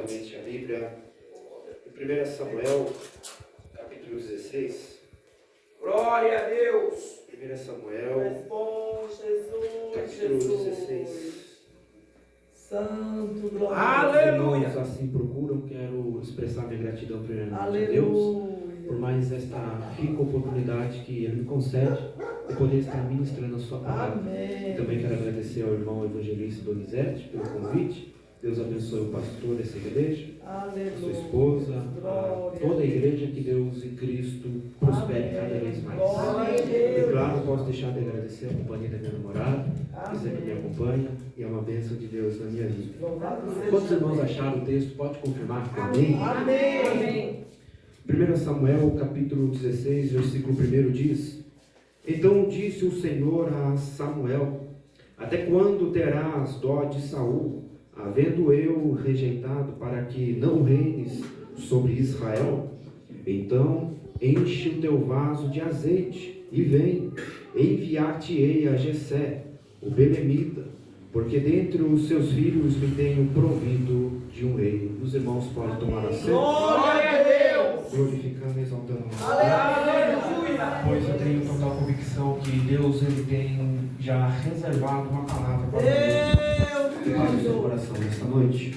juntamente a Bíblia em 1 Samuel, capítulo 16. Glória a Deus. 1 Samuel, És bom, Jesus, capítulo Jesus. 16. Santo, glória. Aleluia. Os irmãos assim procuram, quero expressar minha gratidão primeiramente a Deus por mais esta rica oportunidade que Ele me concede de poder estar ministrando a sua palavra. Amém. E também quero agradecer ao irmão evangelista Donizete pelo convite. Deus abençoe o pastor dessa igreja, Aleluia. a sua esposa, a toda a igreja, que Deus em Cristo prospere cada vez mais. E claro, posso deixar de agradecer a companhia da minha namorada, que sempre me acompanha, e é uma bênção de Deus na minha vida. Quantos irmãos acharam o texto? Pode confirmar? Amém? Amém. 1 Samuel, capítulo 16, versículo 1 diz: Então disse o Senhor a Samuel: Até quando terás dó de Saul, havendo eu rejeitado, para que não reines sobre Israel? Então enche o teu vaso de azeite e vem, enviar-te-ei a Jessé, o belemita, porque dentre os seus filhos me tenho provido de um rei. Os irmãos podem tomar assento. Glória a Deus. Glorificando e exaltando o nosso Aleluia. Pois eu tenho total convicção que Deus ele tem já reservado uma palavra para o seu coração nesta noite.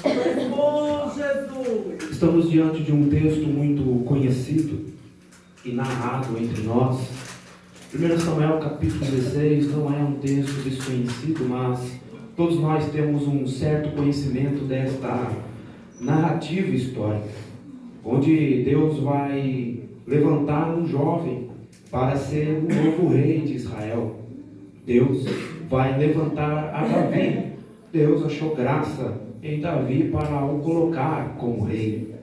És bom, Jesus. Estamos diante de um texto muito conhecido e narrado entre nós. 1 Samuel capítulo 16 não é um texto desconhecido, mas todos nós temos um certo conhecimento desta narrativa histórica, onde Deus vai levantar um jovem para ser o novo rei de Israel. Deus vai levantar a Davi. Deus achou graça em Davi para o colocar como rei.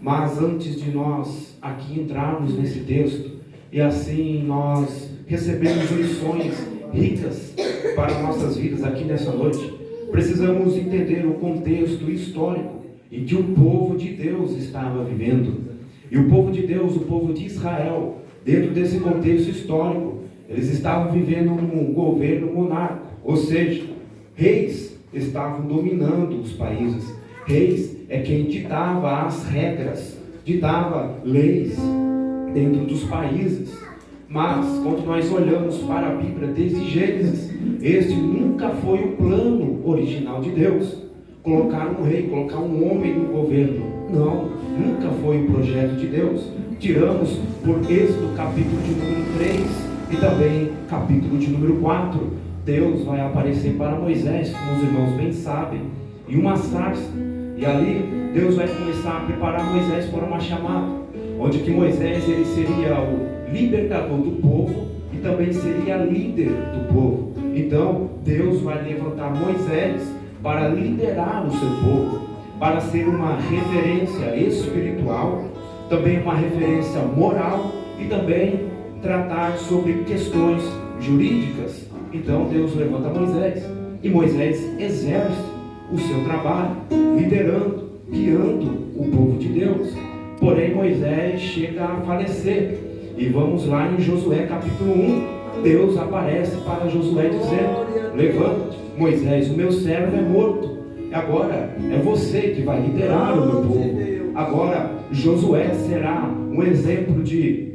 Mas antes de nós aqui entrarmos nesse texto, e assim nós recebemos lições ricas para nossas vidas aqui nessa noite, precisamos entender o contexto histórico em que o povo de Deus estava vivendo. E o povo de Deus, o povo de Israel, dentro desse contexto histórico, eles estavam vivendo num governo monárquico, ou seja, reis estavam dominando os países. Reis é quem ditava as regras, ditava leis dentro dos países. Mas, quando nós olhamos para a Bíblia desde Gênesis, este nunca foi o plano original de Deus. Colocar um rei, colocar um homem no governo. Não, nunca foi o projeto de Deus. Tiramos por Êxodo capítulo de número 3 e também capítulo de número 4. Deus vai aparecer para Moisés, como os irmãos bem sabem, em uma sarça. E ali Deus vai começar a preparar Moisés para uma chamada, onde que Moisés ele seria o libertador do povo e também seria líder do povo. Então Deus vai levantar Moisés para liderar o seu povo, para ser uma referência espiritual, também uma referência moral e também tratar sobre questões jurídicas. Então Deus levanta Moisés e Moisés exerce o seu trabalho, liderando, guiando o povo de Deus. Porém Moisés chega a falecer. E vamos lá em Josué capítulo 1. Deus aparece para Josué dizendo: levanta-te, Moisés, o meu servo é morto. Agora é você que vai liderar o meu povo. Agora Josué será um exemplo de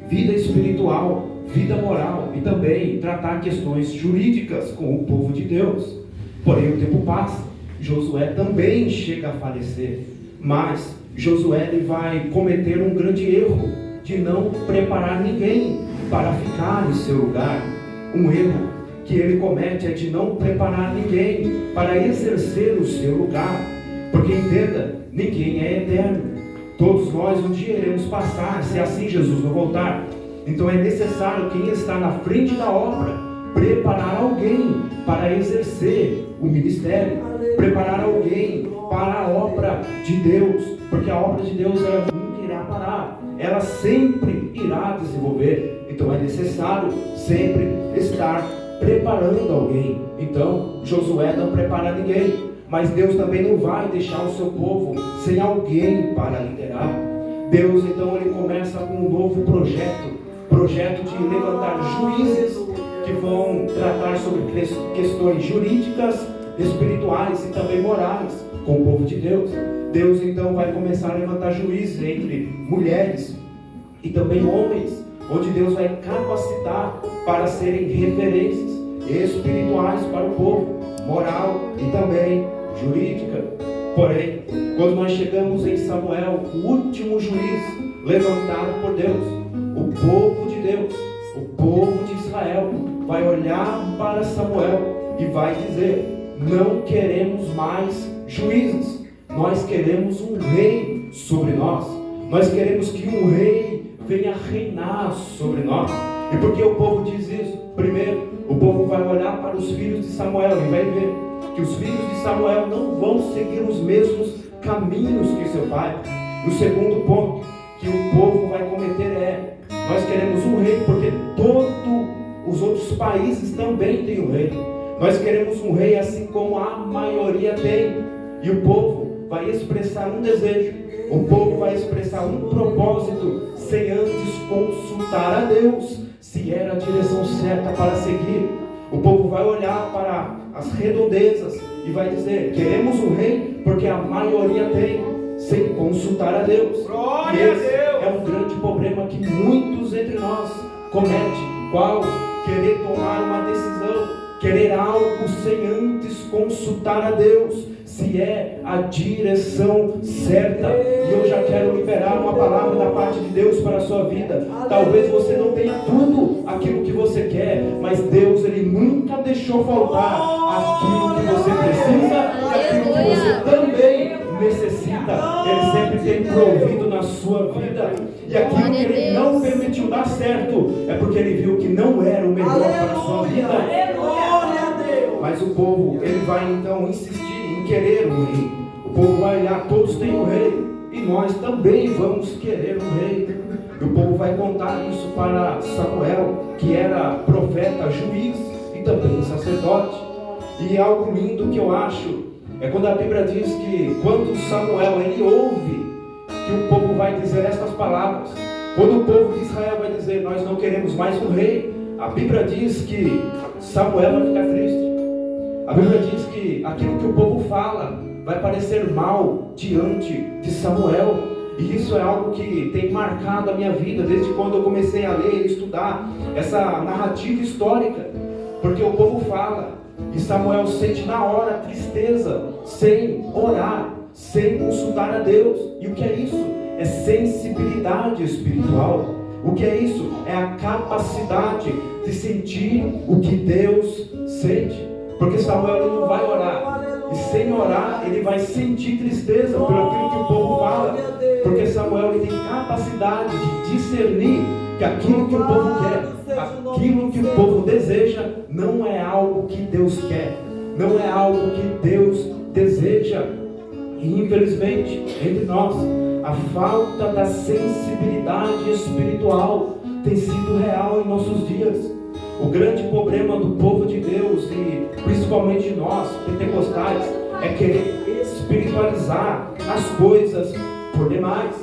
vida espiritual, vida moral e também tratar questões jurídicas com o povo de Deus. Porém o tempo passa, Josué também chega a falecer. Mas Josué ele vai cometer um grande erro de não preparar ninguém para ficar em seu lugar. Um erro que ele comete é de não preparar ninguém para exercer o seu lugar. Porque entenda, ninguém é eterno. Todos nós um dia iremos passar, se assim Jesus não voltar. Então é necessário quem está na frente da obra preparar alguém para exercer o ministério, preparar alguém para a obra de Deus, porque a obra de Deus ela nunca irá parar, ela sempre irá desenvolver. Então é necessário sempre estar preparando alguém. Então Josué não prepara ninguém, mas Deus também não vai deixar o seu povo sem alguém para liderar. Deus então ele começa com um novo projeto de levantar juízes que vão tratar sobre questões jurídicas, espirituais e também morais com o povo de Deus. Deus então vai começar a levantar juízes entre mulheres e também homens, onde Deus vai capacitar para serem referências espirituais para o povo, moral e também jurídica. Porém, quando nós chegamos em Samuel, o último juiz levantado por Deus, o povo de Deus, o povo de Israel, vai olhar para Samuel e vai dizer: não queremos mais juízes, nós queremos um rei sobre nós, nós queremos que um rei venha reinar sobre nós. E por que o povo diz isso? Primeiro, o povo vai olhar para os filhos de Samuel e vai ver que os filhos de Samuel não vão seguir os mesmos caminhos que seu pai. E o segundo ponto que o povo vai cometer é: nós queremos um rei, porque todos os outros países também têm um rei. Nós queremos um rei assim como a maioria tem. E o povo vai expressar um desejo, o povo vai expressar um propósito, sem antes consultar a Deus se era a direção certa para seguir. O povo vai olhar para as redondezas e vai dizer: queremos um rei porque a maioria tem, sem consultar a Deus. Glória e esse a Deus. é um grande problema que muitos entre nós cometem. Qual? Querer tomar uma decisão, querer algo sem antes consultar a Deus se é a direção certa. E eu já quero liberar uma palavra da parte de Deus para a sua vida. Talvez você não tenha tudo aquilo que você quer, mas Deus, Ele nunca deixou faltar aquilo que você precisa e aquilo que você também necessita. Ele sempre tem provido na sua vida. E aquilo que Ele não permitiu dar certo é porque Ele viu que não era o melhor para a sua vida. Mas o povo, ele vai então insistir em querer um rei. O povo vai olhar: todos têm um rei, e nós também vamos querer um rei. E o povo vai contar isso para Samuel, que era profeta, juiz e também sacerdote. E algo lindo que eu acho é quando a Bíblia diz que quando Samuel ele ouve que o povo vai dizer estas palavras, quando o povo de Israel vai dizer: nós não queremos mais um rei, a Bíblia diz que Samuel vai ficar triste. A Bíblia diz que aquilo que o povo fala vai parecer mal diante de Samuel. E isso é algo que tem marcado a minha vida desde quando eu comecei a ler e estudar essa narrativa histórica. Porque o povo fala e Samuel sente na hora tristeza, sem orar, sem consultar a Deus. E o que é isso? É sensibilidade espiritual. O que é isso? É a capacidade de sentir o que Deus sente. Porque Samuel ele não vai orar, e sem orar ele vai sentir tristeza por aquilo que o povo fala. Porque Samuel ele tem capacidade de discernir que aquilo que o povo quer, aquilo que o povo deseja, não é algo que Deus quer, não é algo que Deus deseja. E infelizmente, entre nós, a falta da sensibilidade espiritual tem sido real em nossos dias. O grande problema do povo de Deus, e principalmente nós, pentecostais, é querer espiritualizar as coisas por demais,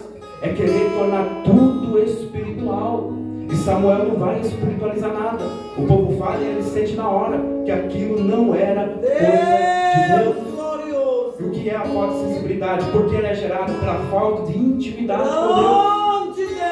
é querer tornar tudo espiritual. E Samuel não vai espiritualizar nada. O povo fala e ele sente na hora que aquilo não era coisa de Deus. E o que é a falta de sensibilidade? Porque ela é gerada pela falta de intimidade com Deus.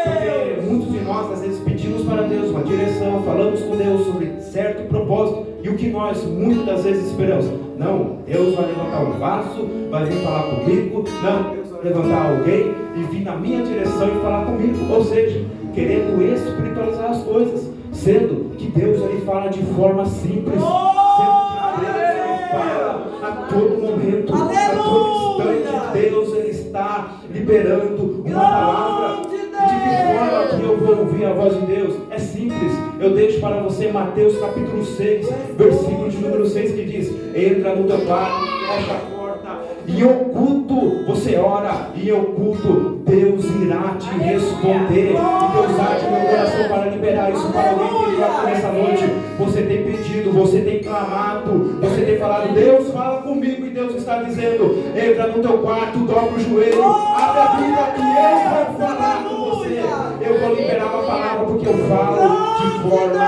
Porque muitos de nós às vezes pedimos para Deus uma direção, falamos com Deus sobre certo propósito, e o que nós muitas das vezes esperamos? Não, Deus vai levantar um vaso, vai vir falar comigo. Não, Deus vai levantar alguém e vir na minha direção e falar comigo. Ou seja, querendo espiritualizar as coisas, sendo que Deus ele fala de forma simples, sendo que Deus ele fala a todo momento, a todo instante. Deus ele está liberando uma palavra. De que forma que eu vou ouvir a voz de Deus? É simples. Eu deixo para você Mateus capítulo 6, versículo de número 6, que diz: entra no teu quarto, fecha a porta, em oculto você ora, e em oculto Deus irá te responder. E Deus arde no meu coração para liberar isso para alguém que está nessa noite. Você tem pedido, você tem clamado, você tem falado: Deus fala comigo, e Deus está dizendo: entra no teu quarto, dobra o joelho, abre a Bíblia que eu vou falar com você. Eu vou liberar uma palavra porque eu falo de forma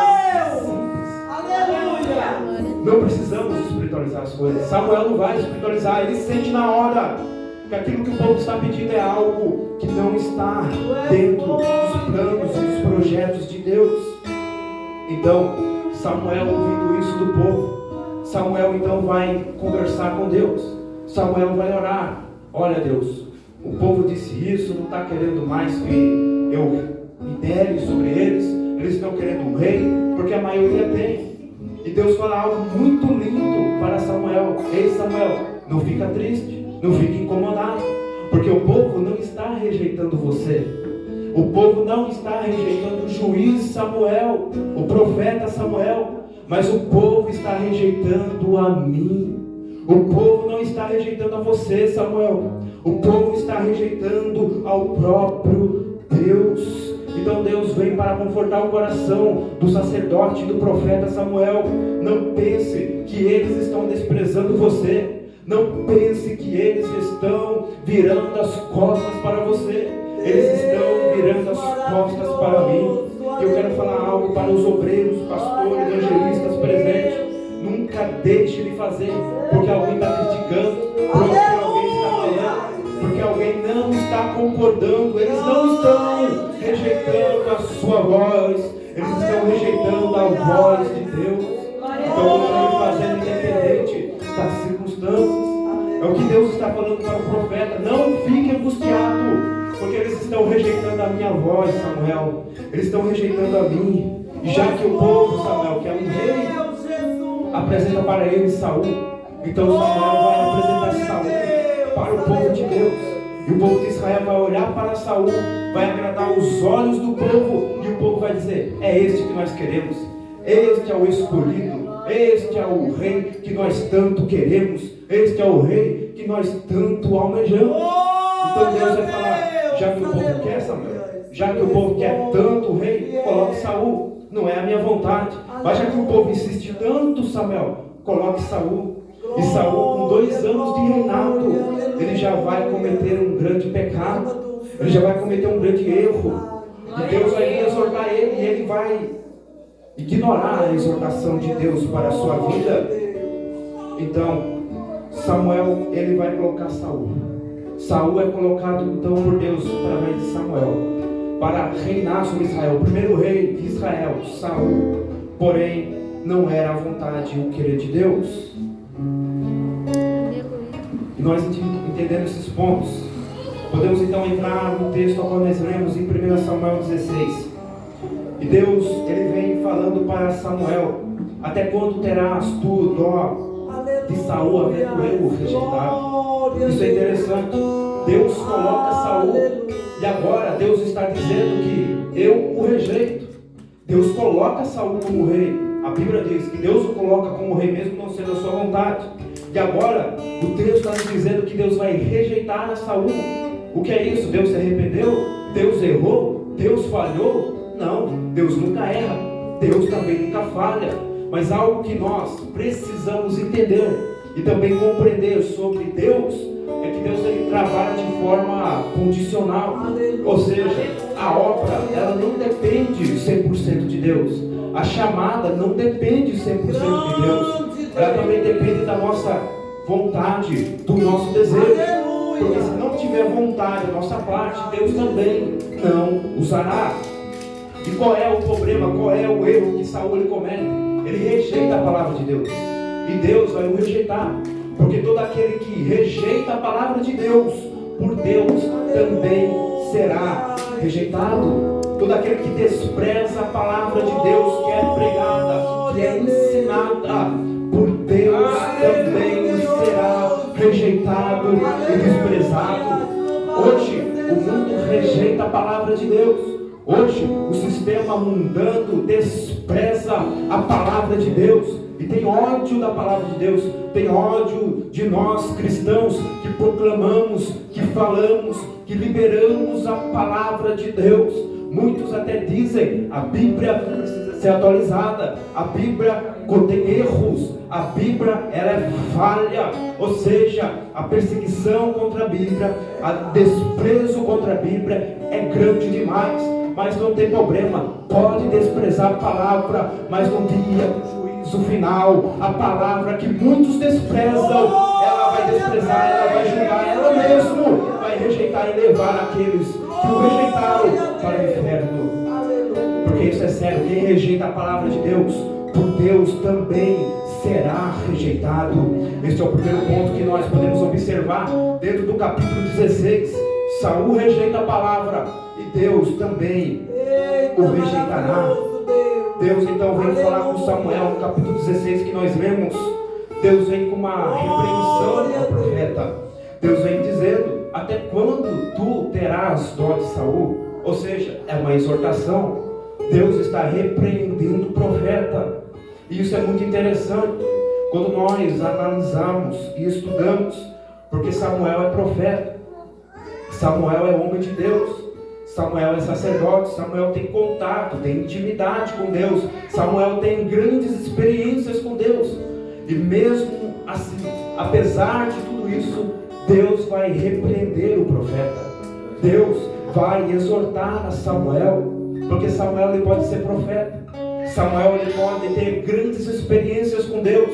simples. Aleluia! não precisamos espiritualizar as coisas. Samuel não vai espiritualizar, ele sente na hora que aquilo que o povo está pedindo é algo que não está dentro dos planos e dos projetos de Deus. Então, Samuel, ouvindo isso do povo, Samuel então vai conversar com Deus. Samuel vai orar. Olha, Deus, o povo disse isso, não está querendo mais que eu lidere sobre eles. Eles estão querendo um rei, porque a maioria tem. E Deus fala algo muito lindo para Samuel. Ei, Samuel, não fica triste, não fique incomodado, porque o povo não está rejeitando você. O povo não está rejeitando o juiz Samuel, o profeta Samuel, mas o povo está rejeitando a mim. O povo não está rejeitando a você, Samuel. O povo está rejeitando ao próprio Deus. Então Deus vem para confortar o coração do sacerdote e do profeta Samuel. Não pense que eles estão desprezando você. Não pense que eles estão virando as costas para você. Eles estão virando as costas para mim. Eu quero falar algo para os obreiros, pastores, evangelistas presentes. Nunca deixe de fazer porque alguém está criticando, porque alguém está falando, porque alguém não está concordando. Eles não estão rejeitando a sua voz, eles estão rejeitando a voz de Deus. Então continue fazendo independente das circunstâncias. É o que Deus está falando para o profeta. Não fique angustiado, porque eles estão rejeitando a minha voz, Samuel. Eles estão rejeitando a mim. E já que o povo, Samuel, que é um rei, apresenta para ele Saul, então Samuel vai apresentar Saul para o povo de Deus. E o povo de Israel vai olhar para Saul, vai agradar os olhos do povo, e o povo vai dizer: é este que nós queremos, este é o escolhido, este é o rei que nós tanto queremos, este é o rei que nós tanto almejamos. Então Deus vai falar: já que o povo quer, Samuel, já que o povo quer tanto o rei, coloque Saul. Não é a minha vontade, mas já que o povo insiste tanto, Samuel, coloque Saul. E Saul, com 2 anos de reinado, ele já vai cometer um grande pecado, ele já vai cometer um grande erro, e Deus vai exortar ele, e ele vai ignorar a exortação de Deus para a sua vida. Então Samuel, ele vai colocar Saul. Saul é colocado então por Deus através de Samuel para reinar sobre Israel, o primeiro rei de Israel, Saul. Porém, não era a vontade e o querer de Deus. E nós entendendo esses pontos, podemos então entrar no texto ao qual nós lemos em 1 Samuel 16. E Deus, ele vem falando para Samuel: até quando terás tu dó de Saul, havendo eu o rejeitado? Isso é interessante. Deus coloca Saul, e agora Deus está dizendo que eu o rejeito. Deus coloca Saul como rei. A Bíblia diz que Deus o coloca como rei mesmo não sendo a sua vontade. E agora o texto está nos dizendo que Deus vai rejeitar a Saul. O que é isso? Deus se arrependeu? Deus errou? Deus falhou? Não, Deus nunca erra, Deus também nunca falha. Mas algo que nós precisamos entender e também compreender sobre Deus é que Deus, ele trabalha de forma condicional. Ou seja, a obra, ela não depende 100% de Deus. A chamada não depende 100% de Deus. Ela também depende da nossa vontade, do nosso desejo. Porque se não tiver vontade da nossa parte, Deus também não usará. E qual é o problema, qual é o erro que Saul ele comete? Ele rejeita a palavra de Deus. E Deus vai o rejeitar. Porque todo aquele que rejeita a palavra de Deus, por Deus também será rejeitado. Todo aquele que despreza a palavra de Deus que é pregada, que é ensinada, por Deus também será rejeitado e desprezado. Hoje o mundo rejeita a palavra de Deus. Hoje o sistema mundano despreza a palavra de Deus e tem ódio da palavra de Deus, tem ódio de nós cristãos que proclamamos, que falamos, que liberamos a palavra de Deus. Muitos até dizem: a Bíblia precisa ser atualizada, a Bíblia contém erros, a Bíblia ela é falha. Ou seja, a perseguição contra a Bíblia, a desprezo contra a Bíblia é grande demais. Mas não tem problema, pode desprezar a palavra, mas no dia do juízo juízo final, a palavra que muitos desprezam, ela vai desprezar, ela vai julgar, ela mesmo vai rejeitar e levar aqueles que o rejeitaram para o inferno. Porque isso é sério, quem rejeita a palavra de Deus, por Deus também será rejeitado. Este é o primeiro ponto que nós podemos observar dentro do capítulo 16. Saul rejeita a palavra e Deus também o rejeitará. Deus então vem falar com Samuel no capítulo 16 que nós lemos. Deus vem com uma repreensão ao profeta. Deus vem dizendo: até quando tu terás dó de Saul? Ou seja, é uma exortação. Deus está repreendendo o profeta. E isso é muito interessante quando nós analisamos e estudamos, porque Samuel é profeta, Samuel é homem de Deus, Samuel é sacerdote, Samuel tem contato, tem intimidade com Deus, Samuel tem grandes experiências com Deus. E mesmo assim, apesar de tudo isso, Deus vai repreender o profeta. Deus vai exortar a Samuel, porque Samuel ele pode ser profeta, Samuel ele pode ter grandes experiências com Deus,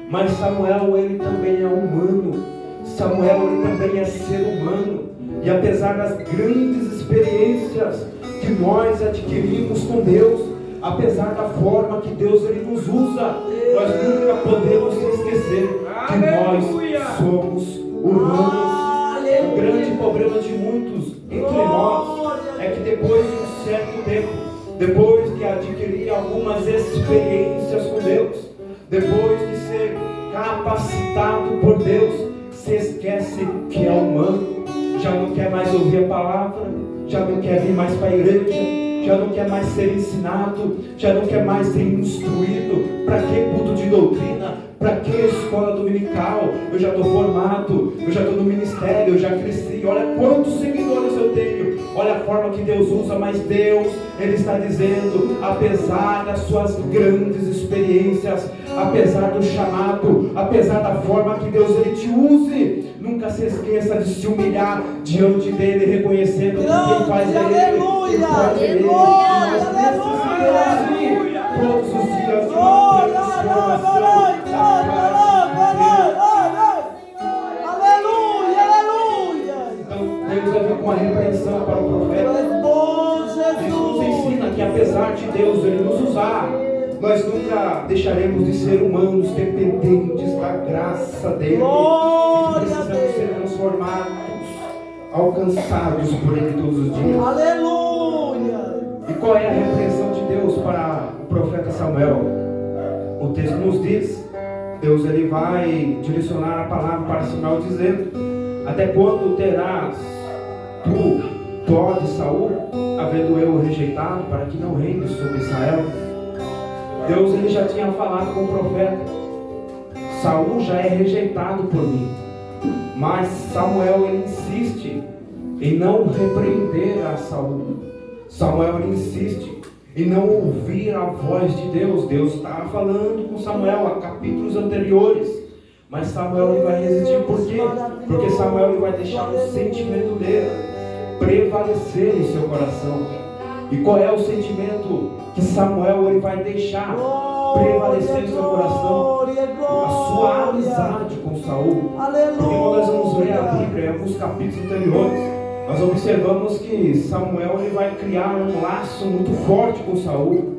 mas Samuel ele também é humano, Samuel ele também é ser humano. E apesar das grandes experiências que nós adquirimos com Deus, apesar da forma que Deus ele nos usa, nós nunca podemos esquecer que nós somos humanos. O grande problema de muitos entre nós é que depois de um certo tempo, depois de adquirir algumas experiências com Deus, depois de ser capacitado por Deus, se esquece que é humano, já não quer mais ouvir a palavra, já não quer vir mais para a igreja, já não quer mais ser ensinado, já não quer mais ser instruído. Para que culto de doutrina? Para que escola dominical? Eu já estou formado, eu já estou no ministério, eu já cresci, olha quantos seguidores eu tenho, olha a forma que Deus usa. Mas Deus, Ele está dizendo, apesar das suas grandes experiências, apesar do chamado, apesar da forma que Deus Ele te use, nunca se esqueça de se humilhar diante dEle, reconhecendo que quem faz é Ele, quem pode é Ele. Nós precisamos todos os dias de uma transformação. Então Deus vai vir com uma repreensão para o profeta. Isso nos ensina que apesar de Deus Ele nos usar, nós nunca deixaremos de ser humanos dependentes da graça dEle, e que precisamos ser transformados, alcançados por Ele todos os dias. Aleluia! E qual é a repreensão de Deus para o profeta Samuel? O texto nos diz, Deus ele vai direcionar a palavra para Samuel dizendo: até quando terás tu dó de Saul, havendo eu o rejeitado, para que não reine sobre Israel? Deus ele já tinha falado com o profeta: Saul já é rejeitado por mim. Mas Samuel ele insiste em não repreender a Saul. Samuel ele insiste em não ouvir a voz de Deus. Deus estava falando com Samuel há capítulos anteriores, mas Samuel ele vai resistir. Por quê? Porque Samuel ele vai deixar o sentimento dele prevalecer em seu coração. E qual é o sentimento que Samuel ele vai deixar prevalecer em seu coração? A sua amizade com Saul. Porque quando nós vamos ler a Bíblia em alguns capítulos anteriores, nós observamos que Samuel ele vai criar um laço muito forte com Saul.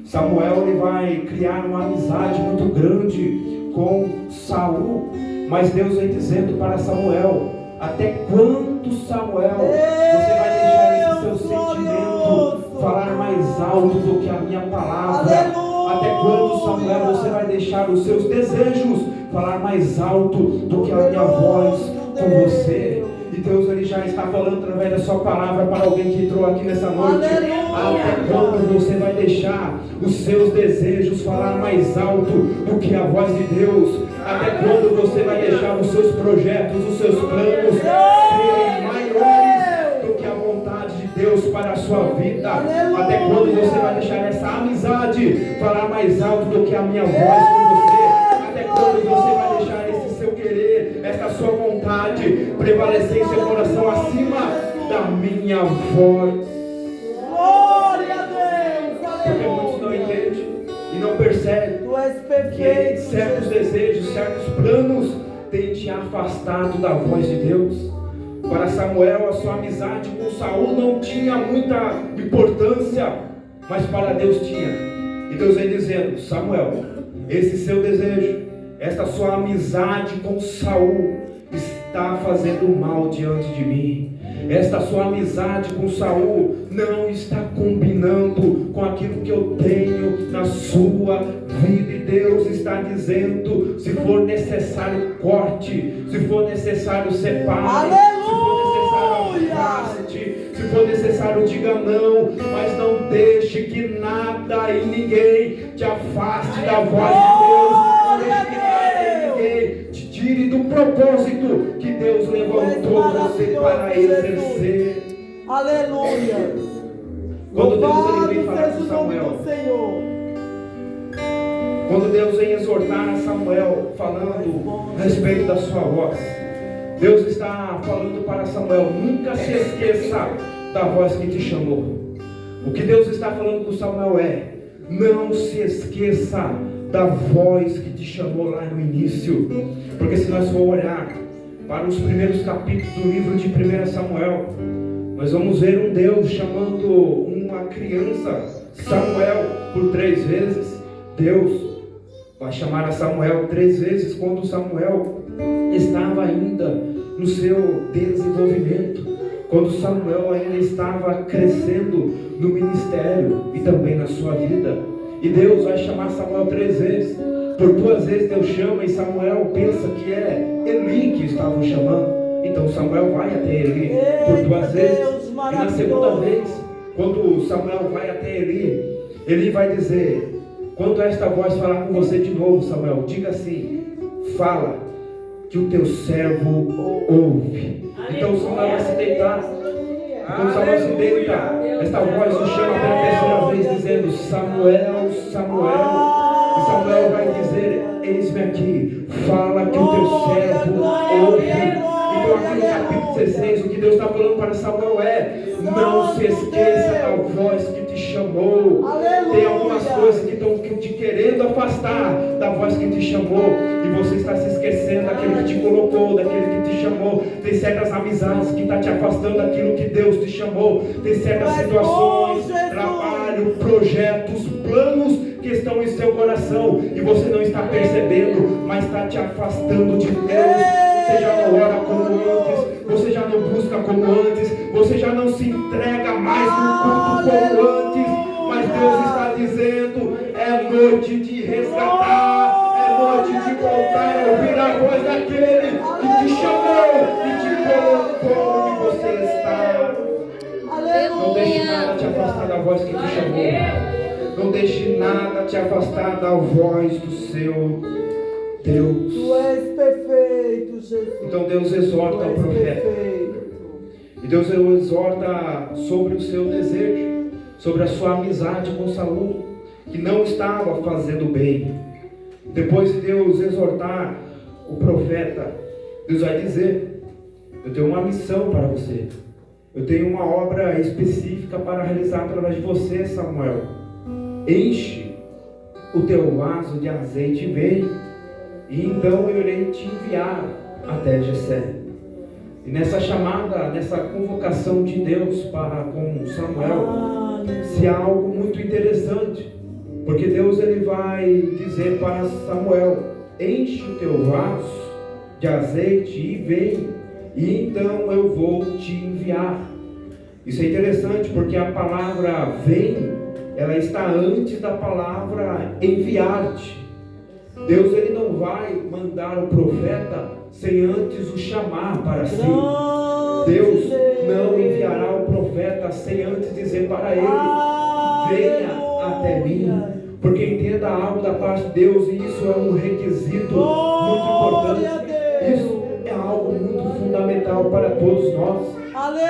Samuel ele vai criar uma amizade muito grande com Saul. Mas Deus vem dizendo para Samuel: até quando, Samuel, você vai deixar esse seu sentimento falar mais alto do que a minha palavra? Até quando, Samuel, você vai deixar os seus desejos falar mais alto do que a minha voz com você? E Deus ele já está falando através da sua palavra para alguém que entrou aqui nessa noite. Até quando você vai deixar os seus desejos falar mais alto do que a voz de Deus? Até quando você vai deixar os seus projetos, os seus planos serem maiores do que a vontade de Deus para a sua vida? Até quando você vai deixar essa amizade falar mais alto do que a minha voz com você? Até quando você vai deixar esse seu querer, essa sua vontade prevalecer em seu coração acima da minha voz? Glória a Deus! Porque muitos não entendem e não percebem és perfeito, que certos Jesus. desejos, certos planos têm te afastado da voz de Deus. Para Samuel, a sua amizade com Saul não tinha muita importância, mas para Deus tinha. E Deus vem dizendo: Samuel, esse seu desejo, esta sua amizade com Saul está fazendo mal diante de mim. Esta sua amizade com Saul não está combinando com aquilo que eu tenho na sua vida. E Deus está dizendo: se for necessário corte, se for necessário separe, se for necessário afaste, se for necessário diga não, mas não deixe que nada e ninguém te afaste da voz de Deus. Não deixe que nada e ninguém te tire do propósito que Deus levantou você para exercer. Aleluia. Quando Deus ele vem Louvado falar seja com o nome Samuel, do Senhor. quando Deus vem exortar a Samuel, falando a respeito da sua voz, Deus está falando para Samuel: nunca se esqueça da voz que te chamou. O que Deus está falando com Samuel é: não se esqueça da voz que te chamou lá no início. Porque se nós for olhar para os primeiros capítulos do livro de 1 Samuel, nós vamos ver um Deus chamando uma criança Samuel por 3 vezes. Deus vai chamar a Samuel 3 vezes quando Samuel estava ainda no seu desenvolvimento, quando Samuel ainda estava crescendo no ministério e também na sua vida. E Deus vai chamar Samuel 3 vezes. Por 2 vezes Deus chama e Samuel pensa que é Eli que estavam chamando. Então Samuel vai até Eli por 2 vezes. E na segunda vez, quando Samuel vai até Eli, Eli vai dizer: quando esta voz falar com você de novo, Samuel, diga assim: fala, que o teu servo ouve. Então Samuel vai se deitar. Quando Samuel se deita, esta voz o chama pela 3ª vez, dizendo: Samuel, Samuel. E Samuel vai dizer: eis-me aqui, fala que o teu servo ouve. Então aqui no capítulo 16, o que Deus está falando para Samuel é: não se esqueça da voz que te chamou. Tem algumas coisas que estão te querendo afastar da voz que te chamou, e você está se esquecendo daquele que te colocou, daquele que te chamou. Tem certas amizades que estão te afastando daquilo que Deus te chamou. Tem certas situações, trabalho, projetos, planos que estão em seu coração e você não está percebendo, mas está te afastando de Deus. Você já não ora como antes, você já não busca como antes, você já não se entrega mais no culto como antes. Mas Deus está dizendo: é noite de resgatar, é noite de voltar a ouvir a voz daquele que te chamou e te colocou onde você está. Não deixe nada te afastar da voz que te chamou. Não deixe nada te afastar da voz do seu Deus. Tu és perfeito, Jesus. Então Deus exorta o profeta. E Deus o exorta sobre o seu desejo, sobre a sua amizade com Saul, que não estava fazendo bem. Depois de Deus exortar o profeta, Deus vai dizer: eu tenho uma missão para você. Eu tenho uma obra específica para realizar através de você, Samuel. Enche o teu vaso de azeite e vem, e então eu irei te enviar até Jessé. E nessa chamada, nessa convocação de Deus para com Samuel, se há algo muito interessante, porque Deus ele vai dizer para Samuel: enche o teu vaso de azeite e vem, e então eu vou te enviar. Isso é interessante porque a palavra vem, ela está antes da palavra enviar-te. Deus ele não vai mandar o profeta sem antes o chamar para si. Deus não enviará o profeta sem antes dizer para ele: venha até mim. Porque entenda algo da parte de Deus, e isso é um requisito muito importante. Isso é algo muito fundamental para todos nós.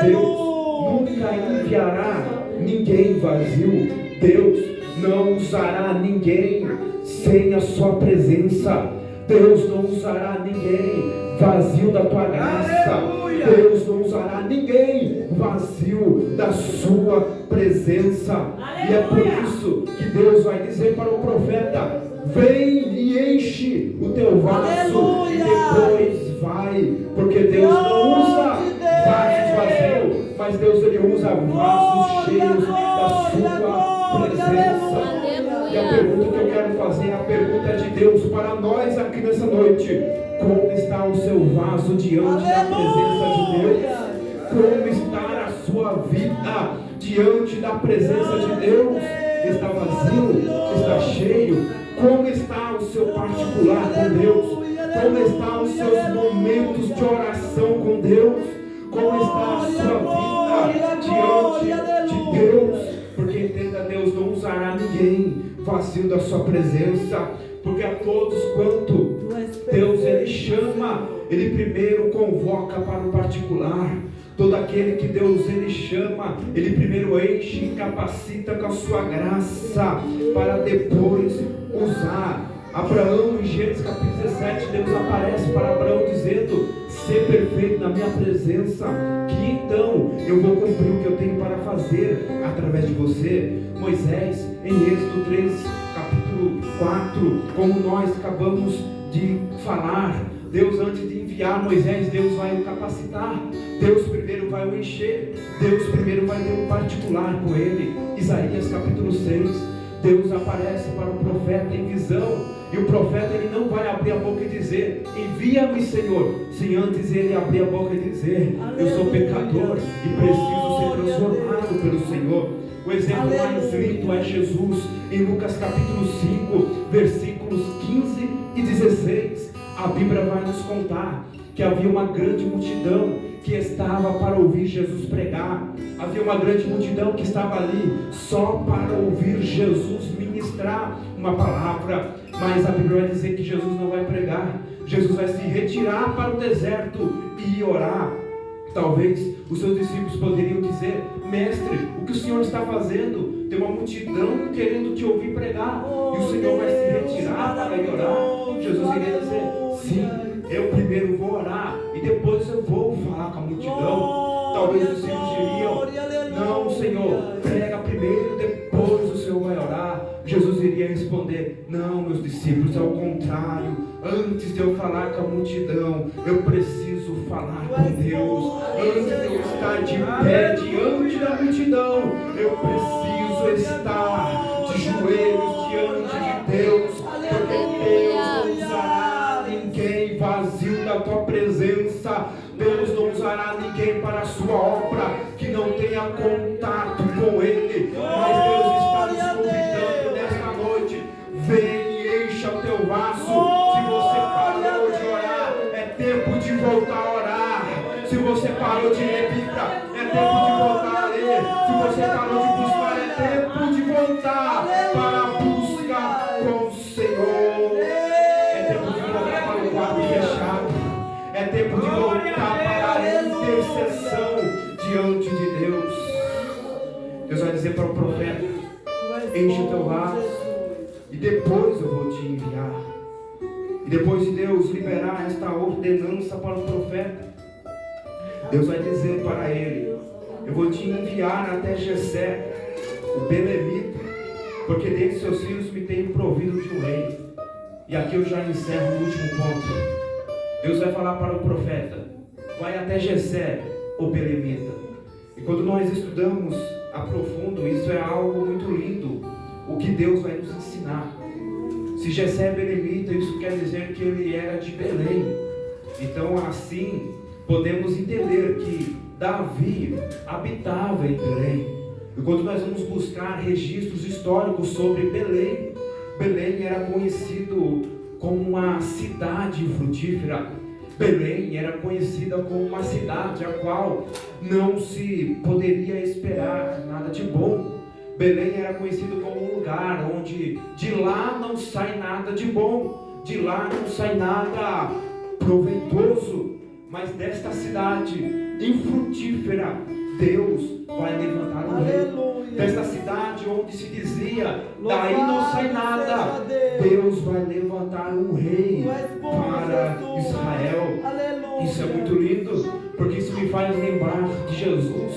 Deus nunca enviará ninguém vazio. Deus não usará ninguém sem a sua presença. Deus não usará ninguém vazio da tua graça. Deus não usará ninguém vazio da sua presença. E é por isso que Deus vai dizer para o profeta: Vem e enche o teu vaso. Aleluia. E depois vai, porque Deus não usa vasos vazios, mas Deus ele usa vasos cheios da sua presença. E a pergunta que eu quero fazer é a pergunta de Deus para nós aqui nessa noite: como está o seu vaso diante da presença de Deus? Como está a sua vida diante da presença de Deus? Está vazio? Está cheio? Como está o seu particular com Deus? Como estão os seus momentos de oração com Deus? Como está a sua vida diante de Deus? Porque entenda, Deus não usará ninguém vazio da sua presença, porque a todos quanto Deus ele chama, ele primeiro convoca para o particular. Todo aquele que Deus ele chama, ele primeiro enche e capacita com a sua graça, para depois usar. Abraão, em Gênesis capítulo 17, Deus aparece para Abraão dizendo: ser perfeito na minha presença, que então eu vou cumprir o que eu tenho para fazer através de você. Moisés, em Êxodo 3, capítulo 4, como nós acabamos de falar, Deus, antes de enviar Moisés, Deus vai o capacitar, Deus primeiro vai o encher, Deus primeiro vai ter um particular com ele. Isaías capítulo 6, Deus aparece para o profeta em visão, e o profeta ele não vai abrir a boca e dizer: envia-me, Senhor, sem antes ele abrir a boca e dizer: eu sou pecador e preciso ser transformado pelo Senhor. O exemplo mais lindo é Jesus, em Lucas capítulo 5, versículos 15 e 16. A Bíblia vai nos contar que havia uma grande multidão que estava para ouvir Jesus pregar. Havia uma grande multidão que estava ali só para ouvir Jesus ministrar uma palavra. Mas a Bíblia vai dizer que Jesus não vai pregar. Jesus vai se retirar para o deserto e orar. Talvez os seus discípulos poderiam dizer: mestre, o que o Senhor está fazendo? Tem uma multidão querendo te ouvir pregar, e o Senhor vai se retirar para ir orar. Jesus iria dizer: sim, eu primeiro vou orar e depois eu vou falar com a multidão. Talvez os discípulos diriam: não, Senhor, prega primeiro, depois o Senhor vai orar. Jesus iria responder: não, meus discípulos, ao contrário. Antes de eu falar com a multidão, eu preciso falar com Deus. Antes de eu estar de pé diante da multidão, eu preciso estar de joelhos diante de Deus, porque Deus não usará ninguém vazio da tua presença. Deus não usará ninguém para a sua obra que não tenha contato com Ele. Mas Deus está nos convidando nesta noite: vem e encha o teu vaso. Se você parou de orar, é tempo de voltar a orar. Se você parou de ler Bíblia, é tempo de voltar a ler. Se você parou de buscar, é tempo de voltar para a busca com o Senhor. É tempo de voltar para o quarto fechado. É tempo de voltar para a intercessão diante de Deus. Deus vai dizer para o profeta: enche o teu vaso e depois eu vou te enviar. E depois de Deus liberar esta ordenança para o profeta, Deus vai dizer para ele: eu vou te enviar até Jessé, o belemita, porque dentre seus filhos me tenho provido de um rei. E aqui eu já encerro o último ponto. Deus vai falar para o profeta: vai até Jessé, o belemita. E quando nós estudamos a profundo, isso é algo muito lindo, o que Deus vai nos ensinar. Se Jessé é belemita, isso quer dizer que ele era de Belém. Então assim podemos entender que Davi habitava em Belém. E quando nós vamos buscar registros históricos sobre Belém, Belém era conhecido como uma cidade frutífera. Belém era conhecida como uma cidade a qual não se poderia esperar nada de bom. Belém era conhecido como um lugar onde de lá não sai nada de bom, de lá não sai nada proveitoso. Mas desta cidade infrutífera, Deus vai levantar um rei. Desta cidade onde se dizia, daí não sai nada, Deus vai levantar um rei para Israel. Isso é muito lindo, porque isso me faz lembrar de Jesus.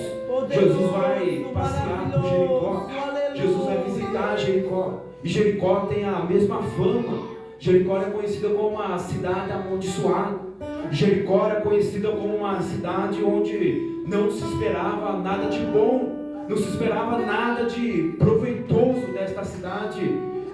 Jesus vai passear por Jericó. Jesus vai visitar Jericó. E Jericó tem a mesma fama. Jericó é conhecida como uma cidade amaldiçoada. Jericó era conhecida como uma cidade onde não se esperava nada de bom, não se esperava nada de proveitoso desta cidade,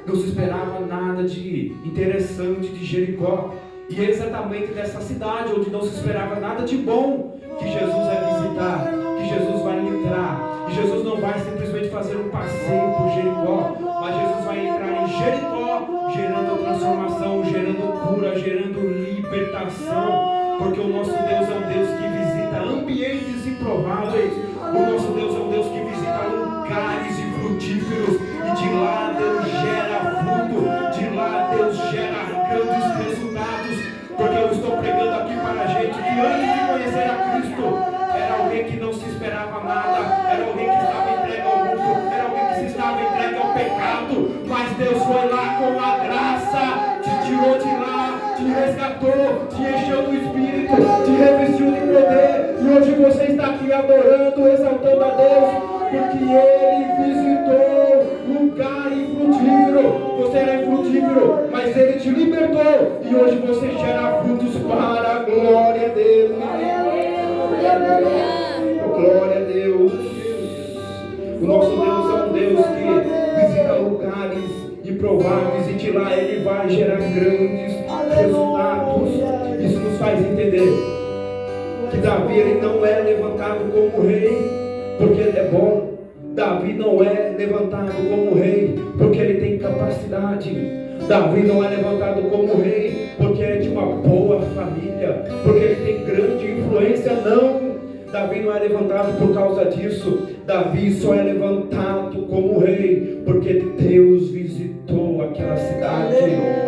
não se esperava nada de interessante de Jericó. E é exatamente dessa cidade onde não se esperava nada de bom que Jesus vai visitar, que Jesus vai entrar. E Jesus não vai simplesmente fazer um passeio por Jericó, mas Jesus vai entrar em Jericó, gerando transformação, gerando cura, gerando libertação, porque o nosso Deus é um Deus que visita ambientes improváveis. O nosso Deus é um Deus que visita lugares frutíferos, e de lá Deus gera fruto, de lá Deus gera grandes resultados. Porque eu estou pregando aqui para a gente que antes de conhecer a Cristo, era alguém que não se esperava nada, era alguém que estava entregue ao mundo, era alguém que se estava entregue ao pecado, mas Deus foi lá com a graça, te tirou de lá, te resgatou, te encheu do Espírito, te revestiu de poder, e hoje você está aqui adorando, exaltando a Deus, porque Ele visitou lugar infrutífero. Você era infrutífero, mas Ele te libertou, e hoje você gera frutos para a glória dEle. Glória a Deus. O nosso Deus é um Deus que visita lugares improváveis, e de lá Ele vai gerar grandes resultados. Isso nos faz entender que Davi, ele não é levantado como rei porque ele é bom. Davi não é levantado como rei porque ele tem capacidade. Davi não é levantado como rei porque é de uma boa família, porque ele tem grande influência. Não, Davi não é levantado por causa disso. Davi só é levantado como rei porque Deus visitou aquela cidade.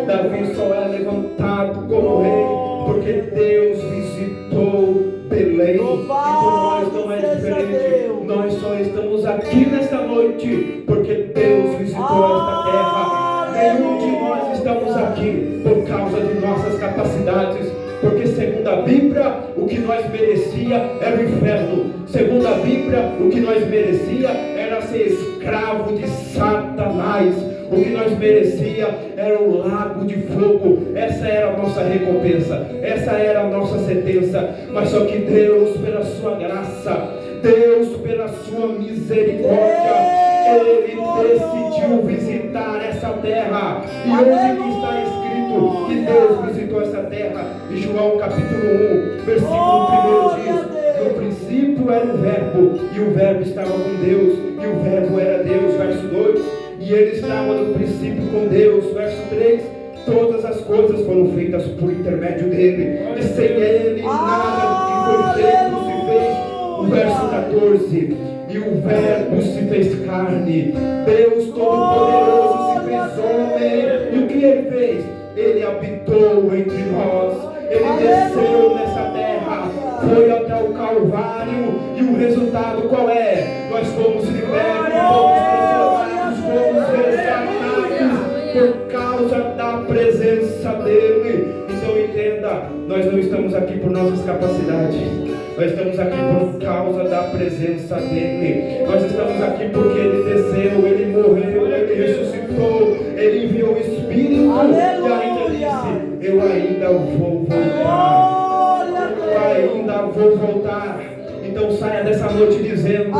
Davi só é levantado como rei porque Deus visitou Belém. E por nós não é diferente. Nós só estamos aqui nesta noite porque Deus visitou esta terra. Nenhum de nós estamos aqui por causa de nossas capacidades, porque segundo a Bíblia, o que nós merecia era o inferno. Segundo a Bíblia, o que nós merecia era ser escravo de Satanás. O que nós merecia era o lago de fogo. Essa era a nossa recompensa, essa era a nossa sentença. Mas só que Deus, pela sua graça, Deus, pela sua misericórdia, Ele decidiu visitar essa terra. E onde que está escrito que Deus visitou essa terra? Em João capítulo 1, versículo 1 diz: no princípio era o verbo, e o verbo estava com Deus, e o verbo era Deus. Verso 2: e ele estava no princípio com Deus. Verso 3: todas as coisas foram feitas por intermédio dele, e sem ele nada do que foi feito se fez. O verso 14: e o verbo se fez carne, Deus Todo-Poderoso se fez homem. E o que ele fez? Ele habitou entre nós, ele desceu nessa terra, foi até o Calvário. E o resultado qual é? Nós fomos libertos, fomos transformados, fomos resgatados por causa da presença dele. Então entenda, nós não estamos aqui por nossas capacidades, nós estamos aqui por causa da presença dele. Nós estamos aqui porque ele desceu, ele morreu, ele ressuscitou, ele enviou o Espírito. Aleluia. E ainda disse: eu ainda vou voltar, eu ainda vou voltar. Então saia dessa noite dizendo: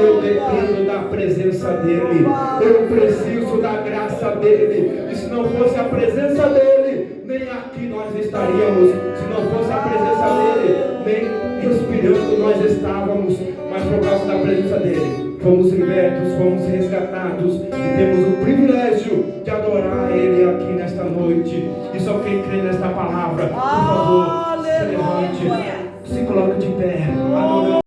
eu dependo da presença dele, eu preciso da graça dele. E se não fosse a presença dele, nem aqui nós estaríamos. Se não fosse a presença dele, nem respirando nós estávamos. Mas por causa da presença dele, fomos libertos, fomos resgatados, e temos o privilégio de adorar ele aqui nesta noite. E só quem crê nesta palavra, por favor, se levante, se coloque de pé, adorando.